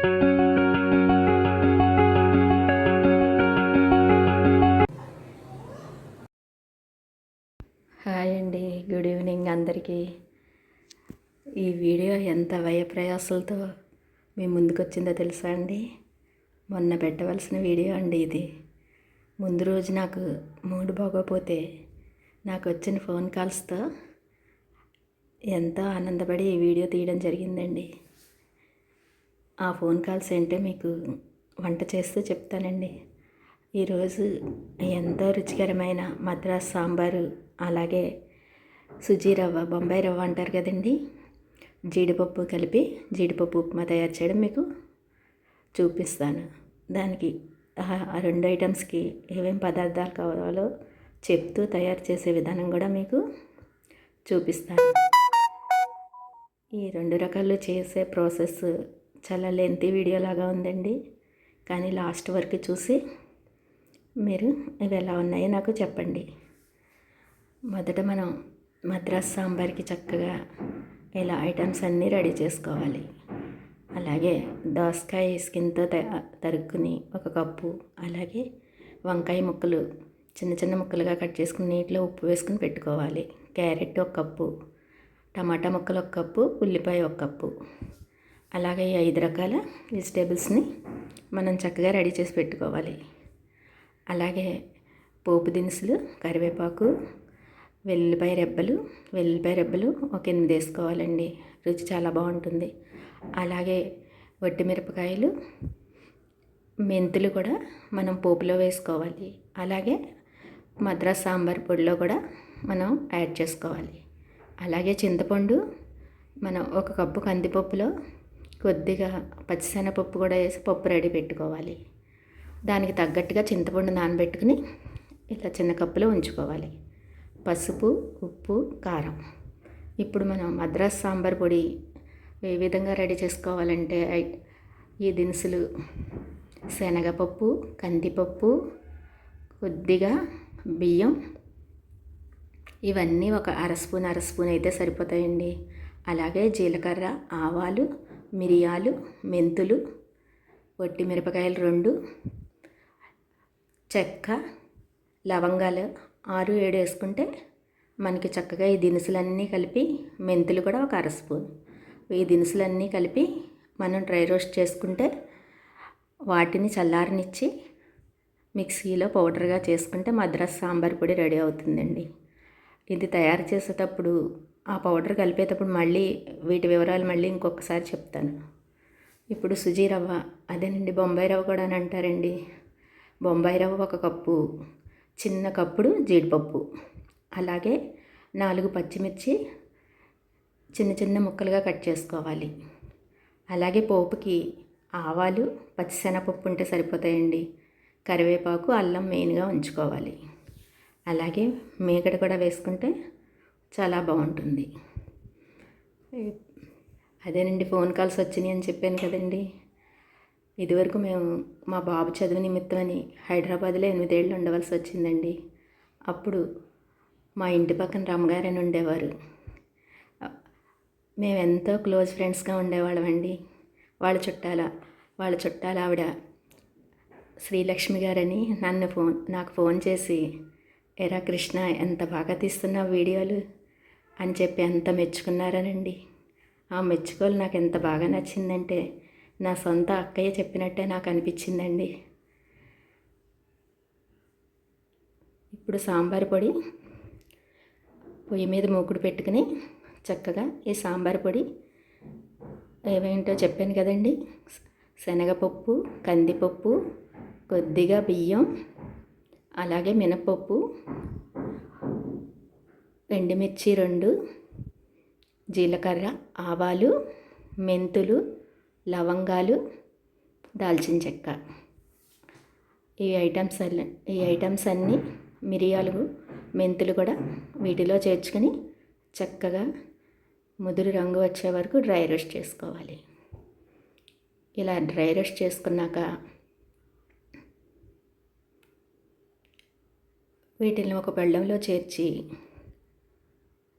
Hi అండి, good evening అందరికీ. ఈ వీడియో ఎంత వ్యయప్రయాసాలతో మీ ముందుకు వచ్చిందో తెలుసా అండి? మొన్న పెట్టవలసిన వీడియో అండి ఇది. ముందు రోజు నాకు మూడు బాగోపోతే నాకు వచ్చిన ఫోన్ కాల్స్తో ఎంతో ఆనందపడి ఈ వీడియో తీయడం జరిగిందండి. ఆ ఫోన్ కాల్స్ ఏంటో మీకు వంట చేస్తూ చెప్తానండి. ఈరోజు ఎంతో రుచికరమైన మద్రాస్ సాంబారు, అలాగే సుజీ రవ్వ, బొంబాయి రవ్వ అంటారు కదండి, జీడిపప్పు కలిపి జీడిపప్పు ఉప్మా తయారు చేయడం మీకు చూపిస్తాను. దానికి ఆ రెండు ఐటమ్స్కి ఏమేమి పదార్థాలు కావాలో చెప్తూ తయారు చేసే విధానం కూడా మీకు చూపిస్తాను. ఈ రెండు రకాలు చేసే ప్రాసెస్ చాలా లెంతీ వీడియో లాగా ఉందండి, కానీ లాస్ట్ వరకు చూసి మీరు ఇవి ఎలా ఉన్నాయో నాకు చెప్పండి. మొదట మనం మద్రాస్ సాంబార్కి చక్కగా ఇలా ఐటమ్స్ అన్నీ రెడీ చేసుకోవాలి. అలాగే దోసకాయ స్కిన్తో తరుక్కుని ఒక కప్పు, అలాగే వంకాయ ముక్కలు చిన్న చిన్న ముక్కలుగా కట్ చేసుకుని నీటిలో ఉప్పు వేసుకుని పెట్టుకోవాలి. క్యారెట్ ఒక కప్పు, టమాటా ముక్కలు ఒక కప్పు, ఉల్లిపాయ ఒక కప్పు, అలాగే ఈ 5 రకాల వెజిటేబుల్స్ని మనం చక్కగా రెడీ చేసి పెట్టుకోవాలి. అలాగే పోపు దినుసులు, కరివేపాకు, వెల్లుల్లిపాయ రెబ్బలు ఒక 8 వేసుకోవాలండి, రుచి చాలా బాగుంటుంది. అలాగే వట్టిమిరపకాయలు, మెంతులు కూడా మనం పోపులో వేసుకోవాలి. అలాగే మద్రాస్ సాంబార్ పొడిలో కూడా మనం యాడ్ చేసుకోవాలి. అలాగే చింతపండు మనం ఒక కప్పు కందిపప్పులో కొద్దిగా పచ్చిశనగపప్పు కూడా వేసి పప్పు రెడీ పెట్టుకోవాలి. దానికి తగ్గట్టుగా చింతపండు నానబెట్టుకుని ఇట్లా చిన్న కప్పులో ఉంచుకోవాలి. పసుపు, ఉప్పు, కారం. ఇప్పుడు మనం మద్రాస్ సాంబార్ పొడి ఏ విధంగా రెడీ చేసుకోవాలంటే ఈ దినుసులు శనగపప్పు, కందిపప్పు, కొద్దిగా బియ్యం, ఇవన్నీ ఒక అర స్పూన్ అయితే సరిపోతాయండి. అలాగే జీలకర్ర, ఆవాలు, మిరియాలు, మెంతులు, వట్టి మిరపకాయలు 2, చెక్క, లవంగాలు 6-7 వేసుకుంటే మనకి చక్కగా ఈ దినుసులన్నీ కలిపి, మెంతులు కూడా ఒక అర స్పూన్, ఈ దినుసులన్నీ కలిపి మనం డ్రై రోస్ట్ చేసుకుంటే వాటిని చల్లారనిచ్చి మిక్సీలో పౌడర్గా చేసుకుంటే మద్రాస్ సాంబార్ పొడి రెడీ అవుతుందండి. ఇది తయారు చేసేటప్పుడు ఆ పౌడర్ కలిపేటప్పుడు మళ్ళీ వీటి వివరాలు మళ్ళీ ఇంకొకసారి చెప్తాను. ఇప్పుడు సుజీ రవ్వ, అదేనండి బొంబాయి రవ్వ కూడా అని అంటారండి. బొంబాయి రవ్వ ఒక కప్పు, చిన్న కప్పుడు జీడిపప్పు, అలాగే 4 పచ్చిమిర్చి చిన్న చిన్న ముక్కలుగా కట్ చేసుకోవాలి. అలాగే పోపుకి ఆవాలు, పచ్చిశనగపప్పు ఉంటే సరిపోతాయండి. కరివేపాకు, అల్లం మెయిన్గా ఉంచుకోవాలి. అలాగే మేగడ కూడా వేసుకుంటే చాలా బాగుంటుంది. అదేనండి ఫోన్ కాల్స్ వచ్చినాయి అని చెప్పాను కదండి. ఇదివరకు మేము మా బాబు చదువు నిమిత్తమని హైదరాబాద్లో 8 ఏళ్ళు ఉండవలసి వచ్చిందండి. అప్పుడు మా ఇంటి పక్కన రమ్మగారు అని ఉండేవారు. మేము ఎంతో క్లోజ్ ఫ్రెండ్స్గా ఉండేవాళ్ళమండి. వాళ్ళ చుట్టాల ఆవిడ శ్రీలక్ష్మి గారని నాకు ఫోన్ చేసి, ఎరా కృష్ణ ఎంత బాగా తీస్తున్నావు వీడియోలు అని చెప్పి ఎంత మెచ్చుకున్నారనండి. ఆ మెచ్చుకోలు నాకు ఎంత బాగా నచ్చిందంటే నా సొంత అక్కయ్య చెప్పినట్టే నాకు అనిపించిందండి. ఇప్పుడు సాంబార్ పొడి పొయ్యి మీద మూకుడు పెట్టుకుని చక్కగా ఈ సాంబార్ పొడి ఏమేంటో చెప్పాను కదండి. శనగపప్పు, కందిపప్పు, కొద్దిగా బియ్యం, అలాగే మినపప్పు, ఎండుమిర్చి 2, జీలకర్ర, ఆవాలు, మెంతులు, లవంగాలు, దాల్చిన చెక్క, ఈ ఐటమ్స్ అన్నీ, మిరియాలు, మెంతులు కూడా వీటిలో చేర్చుకొని చక్కగా ముదురు రంగు వచ్చే వరకు డ్రై రోస్ట్ చేసుకోవాలి. ఇలా డ్రై రోస్ట్ చేసుకున్నాక వీటిని ఒక పళ్ళెంలో చేర్చి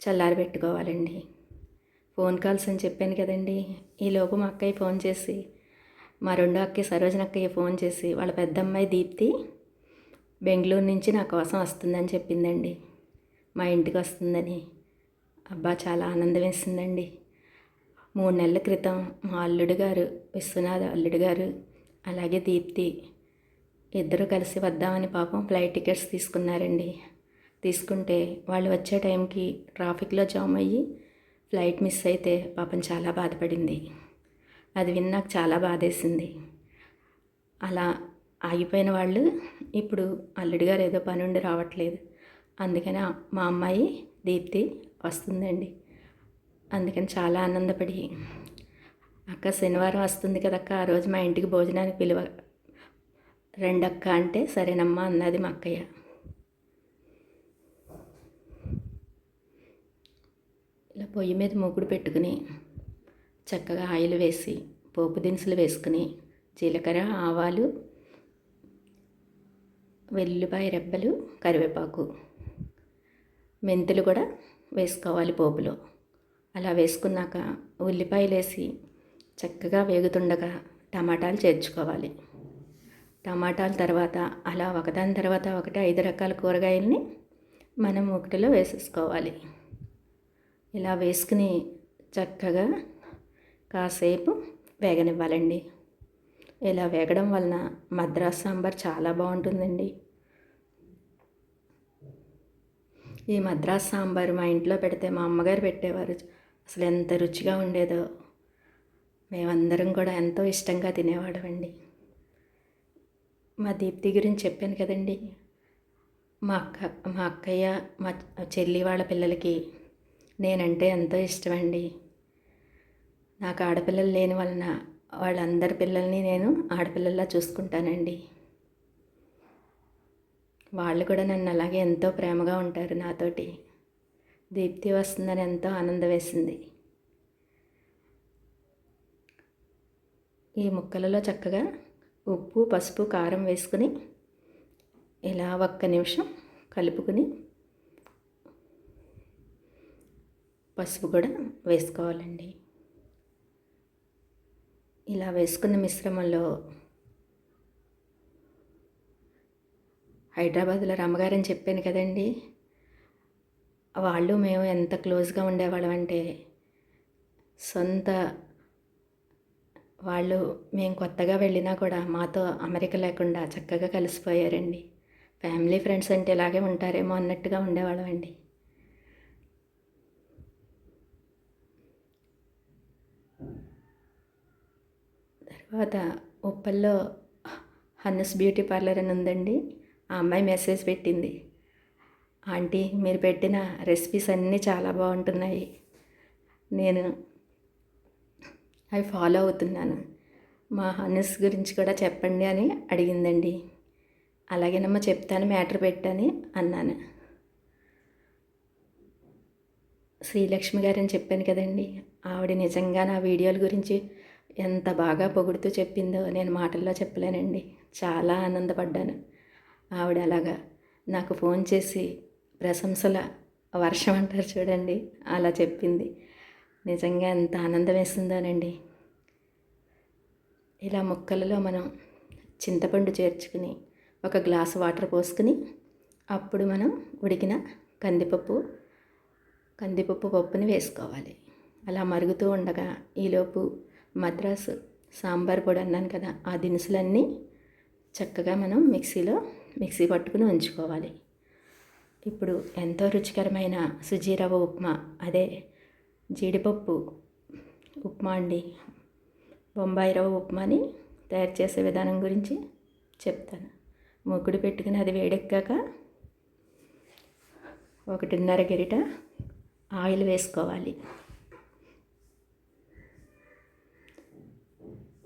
చల్లారబెట్టుకోవాలండి. ఫోన్ కాల్స్ అని చెప్పాను కదండి. ఈలోపు మా అక్కయ్య ఫోన్ చేసి, మా రెండో అక్కకి సరోజన అక్కయ్య ఫోన్ చేసి వాళ్ళ పెద్దమ్మాయి దీప్తి బెంగళూరు నుంచి నా కోసం వస్తుందని చెప్పిందండి. మా ఇంటికి వస్తుందని. అబ్బా చాలా ఆనందం వేసిందండి. 3 నెలల క్రితం మా అల్లుడు గారు, విశ్వనాథ్ అల్లుడు గారు, అలాగే దీప్తి ఇద్దరు కలిసి వద్దామని పాపం ఫ్లైట్ టికెట్స్ తీసుకున్నారండి. తీసుకుంటే వాళ్ళు వచ్చే టైంకి ట్రాఫిక్లో జామ్ అయ్యి ఫ్లైట్ మిస్ అయితే పాపం చాలా బాధపడింది. అది విని నాకు చాలా బాధేసింది. అలా ఆగిపోయిన వాళ్ళు ఇప్పుడు అల్లుడి గారు ఏదో పని ఉండి రావట్లేదు. అందుకని మా అమ్మాయి దీప్తి వస్తుందండి. అందుకని చాలా ఆనందపడి, అక్క శనివారం వస్తుంది కదక్క, ఆ రోజు మా ఇంటికి భోజనానికి పిలువ రెండక్క అంటే సరేనమ్మా అన్నది మా అక్కయ్య. ఇలా పొయ్యి మీద మూకుడు పెట్టుకుని చక్కగా ఆయిల్ వేసి పోపు దినుసులు వేసుకుని జీలకర్ర, ఆవాలు, వెల్లుల్లిపాయ రెబ్బలు, కరివేపాకు, మెంతులు కూడా వేసుకోవాలి పోపులో. అలా వేసుకున్నాక ఉల్లిపాయలు వేసి చక్కగా వేగుతుండగా టమాటాలు చేర్చుకోవాలి. టమాటాల తర్వాత అలా ఒకదాని తర్వాత ఒకటి 5 రకాల కూరగాయల్ని మనం ఒకటిలో వేసేసుకోవాలి. ఇలా వేసుకుని చక్కగా కాసేపు వేగనివ్వాలండి. ఇలా వేగడం వలన మద్రాస్ సాంబార్ చాలా బాగుంటుందండి. ఈ మద్రాస్ సాంబార్ మా ఇంట్లో పెడితే మా అమ్మగారు పెట్టేవారు. అసలు ఎంత రుచిగా ఉండేదో. మేమందరం కూడా ఎంతో ఇష్టంగా తినేవాడమండి. మా దీప్తి గురించి చెప్పాను కదండి. మా అక్కయ్య, మా చెల్లి వాళ్ళ పిల్లలకి నేనంటే ఎంతో ఇష్టమండి. నాకు ఆడపిల్లలు లేని వలన వాళ్ళందరి పిల్లల్ని నేను ఆడపిల్లల్లా చూసుకుంటానండి. వాళ్ళు కూడా నన్ను అలాగే ఎంతో ప్రేమగా ఉంటారు నాతోటి. దీప్తి వస్తుందని ఎంతో ఆనందం వేసింది. ఈ ముక్కలలో చక్కగా ఉప్పు, పసుపు, కారం వేసుకుని ఇలా 1 నిమిషం కలుపుకుని పసుపు కూడా వేసుకోవాలండి. ఇలా వేసుకున్న మిశ్రమంలో హైదరాబాద్లో రమ్మగారని చెప్పాను కదండి. వాళ్ళు మేము ఎంత క్లోజ్గా ఉండేవాళ్ళం అంటే సొంత వాళ్ళు. మేము కొత్తగా వెళ్ళినా కూడా మాతో అమరిక లేకుండా చక్కగా కలిసిపోయారండి. ఫ్యామిలీ ఫ్రెండ్స్ అంటే ఇలాగే ఉంటారేమో అన్నట్టుగా ఉండేవాళ్ళం అండి. తర్వాత ఉప్పల్లో హన్నస్ బ్యూటీ పార్లర్ అని ఉందండి. ఆ అమ్మాయి మెసేజ్ పెట్టింది, ఆంటీ మీరు పెట్టిన రెసిపీస్ అన్నీ చాలా బాగుంటున్నాయి, నేను అవి ఫాలో అవుతున్నాను, మా హన్నస్ గురించి కూడా చెప్పండి అని అడిగిందండి. అలాగేనమ్మా చెప్తాను, మ్యాటర్ పెట్టని అన్నాను. శ్రీలక్ష్మి గారని చెప్పాను కదండి, ఆవిడ నిజంగా నా వీడియోల గురించి ఎంత బాగా పొగుడుతూ చెప్పిందో నేను మాటల్లో చెప్పలేనండి. చాలా ఆనందపడ్డాను. ఆవిడ అలాగా నాకు ఫోన్ చేసి ప్రశంసల వర్షం అంటారు చూడండి, అలా చెప్పింది. నిజంగా ఎంత ఆనందం వేసిందోనండి. ఇలా ముక్కలలో మనం చింతపండు చేర్చుకుని 1 గ్లాసు వాటర్ పోసుకుని అప్పుడు మనం ఉడికిన కందిపప్పు పప్పుని వేసుకోవాలి. అలా మరుగుతూ ఉండగా ఈలోపు మద్రాసు సాంబార్ పొడి అన్నాను కదా, ఆ దినుసులన్నీ చక్కగా మనం మిక్సీ పట్టుకుని ఉంచుకోవాలి. ఇప్పుడు ఎంతో రుచికరమైన సుజీ రవ్వ ఉప్మా, అదే జీడిపప్పు ఉప్మా అండి. బొంబాయి రవ్వ ఉప్మాని తయారు చేసే విధానం గురించి చెప్తాను. మూకుడు పెట్టుకుని అది వేడెక్కాక 1.5 గరిట ఆయిల్ వేసుకోవాలి.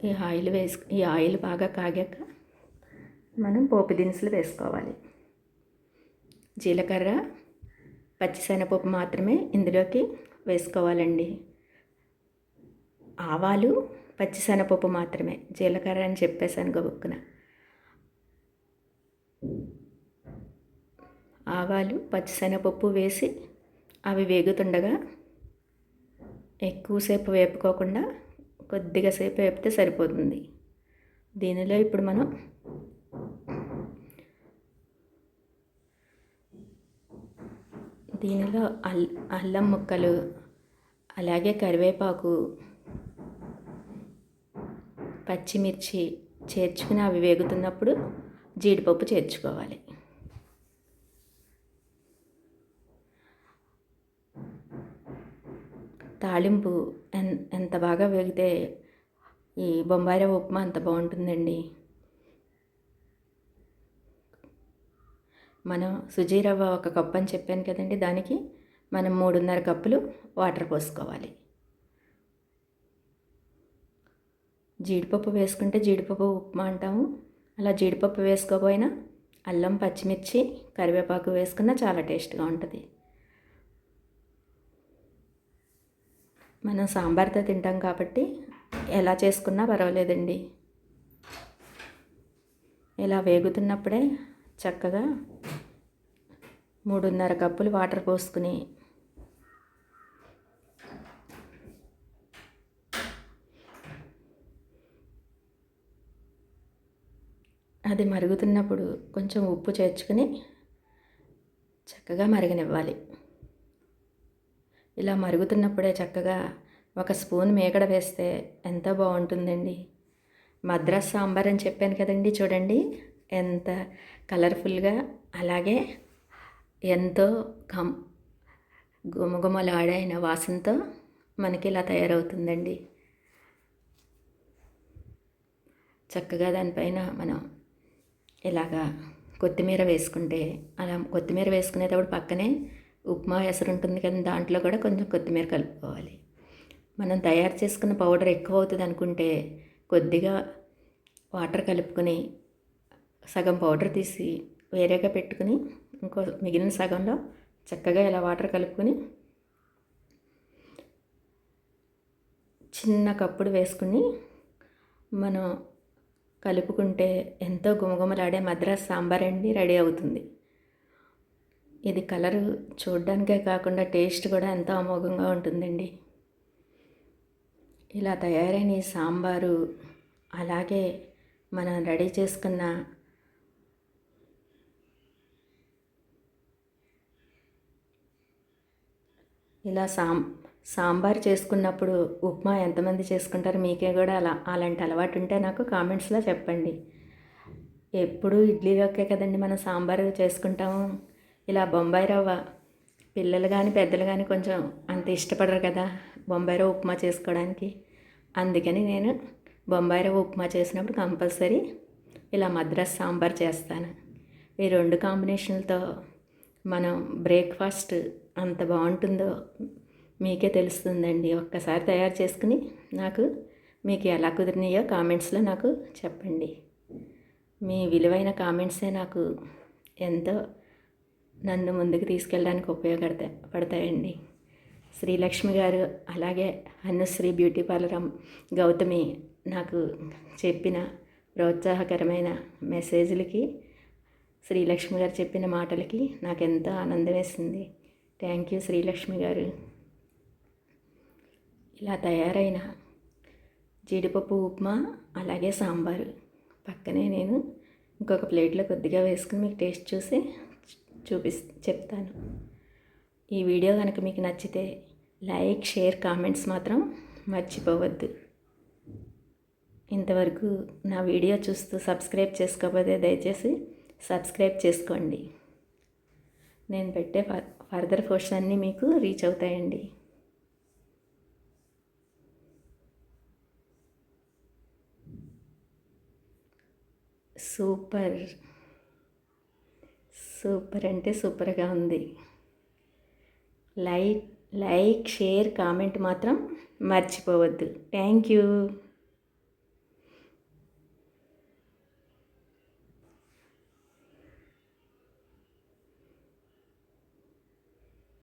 ఈ ఆయిల్ బాగా కాగాక మనం పోపు దినుసులు వేసుకోవాలి. జీలకర్ర, పచ్చిశనగపప్పు మాత్రమే ఇందులోకి వేసుకోవాలండి. ఆవాలు, పచ్చిశనగపప్పు మాత్రమే, జీలకర్ర అని చెప్పేసాను గబుక్కున. ఆవాలు, పచ్చిశనగపప్పు వేసి అవి వేగుతుండగా ఎక్కువసేపు వేపుకోకుండా కొద్దిగా సేపు వేపితే సరిపోతుంది. దీనిలో ఇప్పుడు మనం దీనిలో అల్లం ముక్కలు, అలాగే కరివేపాకు, పచ్చిమిర్చి చేర్చుకుని అవి వేగుతున్నప్పుడు జీడిపప్పు చేర్చుకోవాలి. తాలింపు ఎంత బాగా వేగితే ఈ బొంబాయి రవ్వ ఉప్మా అంత బాగుంటుందండి. మనం సుజీ రవ్వ 1 కప్పు అని చెప్పాను కదండి, దానికి మనం 3.5 కప్పులు వాటర్ పోసుకోవాలి. జీడిపప్పు వేసుకుంటే జీడిపప్పు ఉప్మా అంటాము. అలా జీడిపప్పు వేసుకోకపోయినా అల్లం, పచ్చిమిర్చి, కరివేపాకు వేసుకున్నా చాలా టేస్ట్గా ఉంటుంది. మనం సాంబార్తో తింటాం కాబట్టి ఎలా చేసుకున్నా పర్వాలేదండి. ఇలా వేగుతున్నప్పుడే చక్కగా 3.5 కప్పులు వాటర్ పోసుకుని అది మరుగుతున్నప్పుడు కొంచెం ఉప్పు చేర్చుకుని చక్కగా మరగనివ్వాలి. ఇలా మరుగుతున్నప్పుడే చక్కగా 1 స్పూన్ మీగడ వేస్తే ఎంతో బాగుంటుందండి. మద్రాస్ సాంబార్ అని చెప్పాను కదండి, చూడండి ఎంత కలర్ఫుల్గా, అలాగే ఎంతో గుమగుమలాడైన వాసనతో మనకి ఇలా తయారవుతుందండి. చక్కగా దానిపైన మనం ఇలాగా కొత్తిమీర వేసుకుంటే, అలా కొత్తిమీర వేసుకునేటప్పుడు పక్కనే ఉప్మా ఎసరు ఉంటుంది కదా, దాంట్లో కూడా కొంచెం కొత్తిమీర కలుపుకోవాలి. మనం తయారు చేసుకున్న పౌడర్ ఎక్కువ అవుతుంది అనుకుంటే కొద్దిగా వాటర్ కలుపుకొని సగం పౌడర్ తీసి వేరేగా పెట్టుకుని ఇంకో మిగిలిన సగంలో చక్కగా ఇలా వాటర్ కలుపుకొని చిన్న కప్పుడు వేసుకుని మనం కలుపుకుంటే ఎంతో గుమగుమలాడే మద్రాస్ సాంబార్ అండి రెడీ అవుతుంది. ఇది కలరు చూడడానికే కాకుండా టేస్ట్ కూడా ఎంతో అమోఘంగా ఉంటుందండి. ఇలా తయారైన ఈ సాంబారు, అలాగే మనం రెడీ చేసుకున్న ఇలా సాంబార్ చేసుకున్నప్పుడు ఉప్మా ఎంతమంది చేసుకుంటారు, మీకే కూడా అలాంటి అలవాటు ఉంటే నాకు కామెంట్స్లో చెప్పండి. ఎప్పుడు ఇడ్లీలోకే కదండి మనం సాంబార్ చేసుకుంటాము. ఇలా బొంబాయి రవ్వ పిల్లలు కానీ పెద్దలు కానీ కొంచెం అంత ఇష్టపడరు కదా బొంబాయి రవ్వ ఉప్మా చేసుకోవడానికి. అందుకని నేను బొంబాయి రవ్వ ఉప్మా చేసినప్పుడు కంపల్సరీ ఇలా మద్రాస్ సాంబార్ చేస్తాను. ఈ 2 కాంబినేషన్లతో మనం బ్రేక్ఫాస్ట్ అంత బాగుంటుందో మీకే తెలుస్తుందండి. ఒక్కసారి తయారు చేసుకుని నాకు మీకు ఎలా కుదిరినాయో కామెంట్స్లో నాకు చెప్పండి. మీ విలువైన కామెంట్సే నాకు ఎంతో నన్ను ముందుకు తీసుకెళ్ళడానికి ఉపయోగపడతాయండి. శ్రీలక్ష్మి గారు, అలాగే అనుశ్రీ బ్యూటీ పార్లర్ గౌతమి నాకు చెప్పిన ప్రోత్సాహకరమైన మెసేజ్లకి, శ్రీలక్ష్మి గారు చెప్పిన మాటలకి నాకు ఎంతో ఆనందం వేసింది. థ్యాంక్ యూ శ్రీలక్ష్మి గారు. ఇలా తయారైన జీడిపప్పు ఉప్మా, అలాగే సాంబారు పక్కనే నేను ఇంకొక ప్లేట్లో కొద్దిగా వేసుకుని మీకు టేస్ట్ చూసి చెప్తాను. ఈ వీడియో కనుక మీకు నచ్చితే లైక్, షేర్, కామెంట్స్ మాత్రం మర్చిపోవద్దు. ఇంతవరకు నా వీడియో చూస్తూ సబ్స్క్రైబ్ చేసుకోకపోతే దయచేసి సబ్స్క్రైబ్ చేసుకోండి. నేను పెట్టే ఫర్దర్ పోస్ట్స్ అన్నీ మీకు రీచ్ అవుతాయండి. సూపర్ సూపర్ అంటే సూపర్గా ఉంది. లైక్, షేర్, కామెంట్ మాత్రం మర్చిపోవద్దు. Thank you.